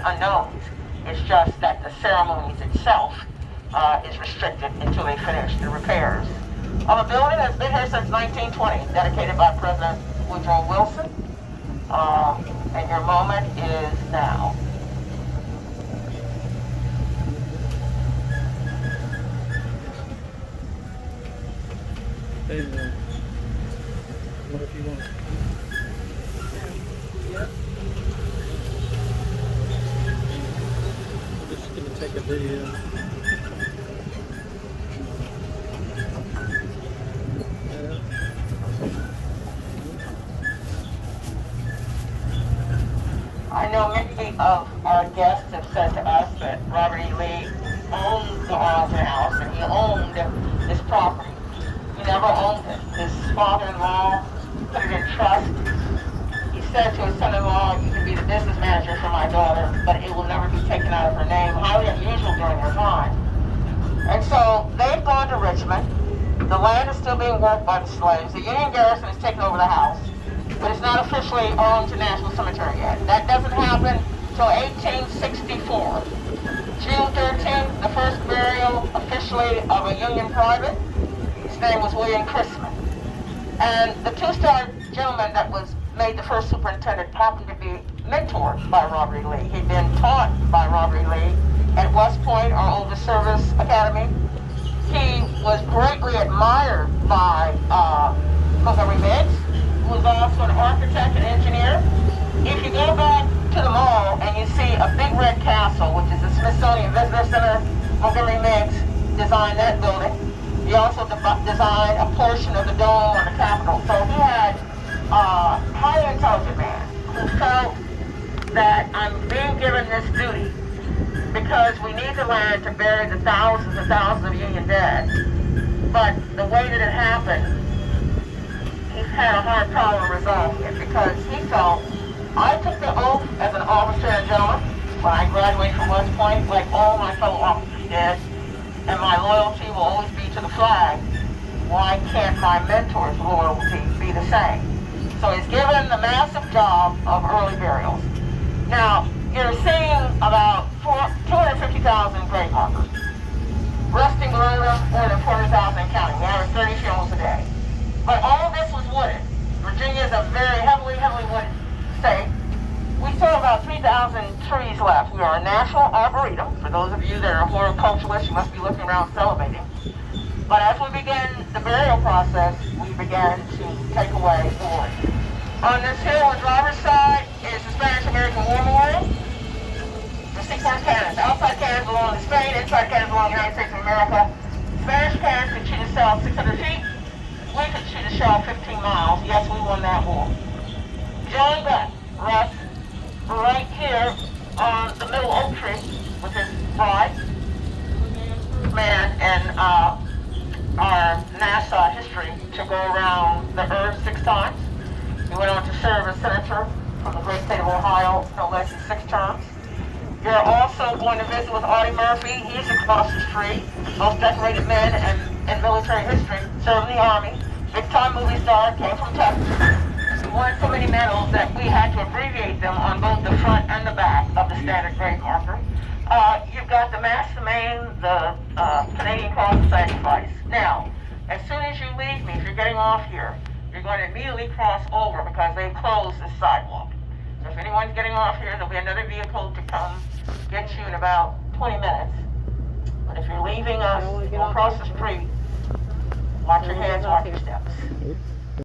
unknowns. It's just that the ceremonies itself is restricted until they finish the repairs of a building that's been here since 1920, dedicated by President Woodrow Wilson. And your moment is now. Hey, what if you want? Yeah. Just gonna take a video. I know many of our guests have said to us that Robert E. Lee owned the Arlington house and he owned this property. He never owned it. His father-in-law put it in trust. He said to his son-in-law, "You can be the business manager for my daughter, but it will never be taken out of her name." Highly unusual during their time. And so they've gone to Richmond. The land is still being worked by the slaves. The Union garrison has taken over the house, but it's not officially Arlington National Cemetery yet. That doesn't happen until 1864. June 13th, the first burial officially of a Union private. His name was William Chrisman. And the two-star gentleman that was made the first superintendent happened to be mentored by Robert E. Lee. He'd been taught by Robert E. Lee at West Point, our oldest service academy. He was greatly admired by Montgomery Meigs, who was also an architect and engineer. If you go back to the mall and you see a big red castle, which is the Smithsonian Visitor Center, Montgomery Meigs designed that building. He also designed a portion of the dome on the Capitol. So he had a highly intelligent man who felt that I'm being given this duty because we need the land to bury the thousands and thousands of Union dead. But the way that it happened, he had a hard problem resolving it because he felt, I took the oath as an officer and gentleman when I graduated from West Point, like all my fellow officers did, and my loyalty will always be to the flag. Why can't my mentor's loyalty be the same? So he's given the massive job of early burials. Now, you're seeing about 250,000 grave markers. Resting below them, more than 400,000 and counting. We average 30 funerals a day. But all of this was wooded. Virginia is a very heavily wooded state. We still have about 3,000 trees left. We are a national arboretum. For those of you that are horticulturalists, you must be looking around salivating. But as we began the burial process, we began to take away the wood. On this hill on the driver's side is the Spanish-American War Memorial. The sequence cannons. Outside cannons belong to Spain, inside cannons belong to the United States of America. Spanish cannons could shoot a shell 600 feet. We could shoot a shell 15 miles. Yes, we won that war. John Beck rests right here on the middle oak tree with his bride, man, and our NASA history to go around the earth 6 times. He went on to serve as senator from the great state of Ohio, no less than 6 terms. You're also going to visit with Audie Murphy. He's across the street, most decorated man in military history, served in the Army, big-time movie star, came from Texas. He won so many medals that we had to abbreviate them on both the front and the back of the standard grave marker. You've got the Mass Main, the Canadian Cross of Sacrifice. Now, as soon as you leave me, if you're getting off here, you're going to immediately cross over because they've closed the sidewalk. So if anyone's getting off here, there'll be another vehicle to come get you in about 20 minutes. But if you're leaving us, we'll cross the street. Watch your hands, watch your steps.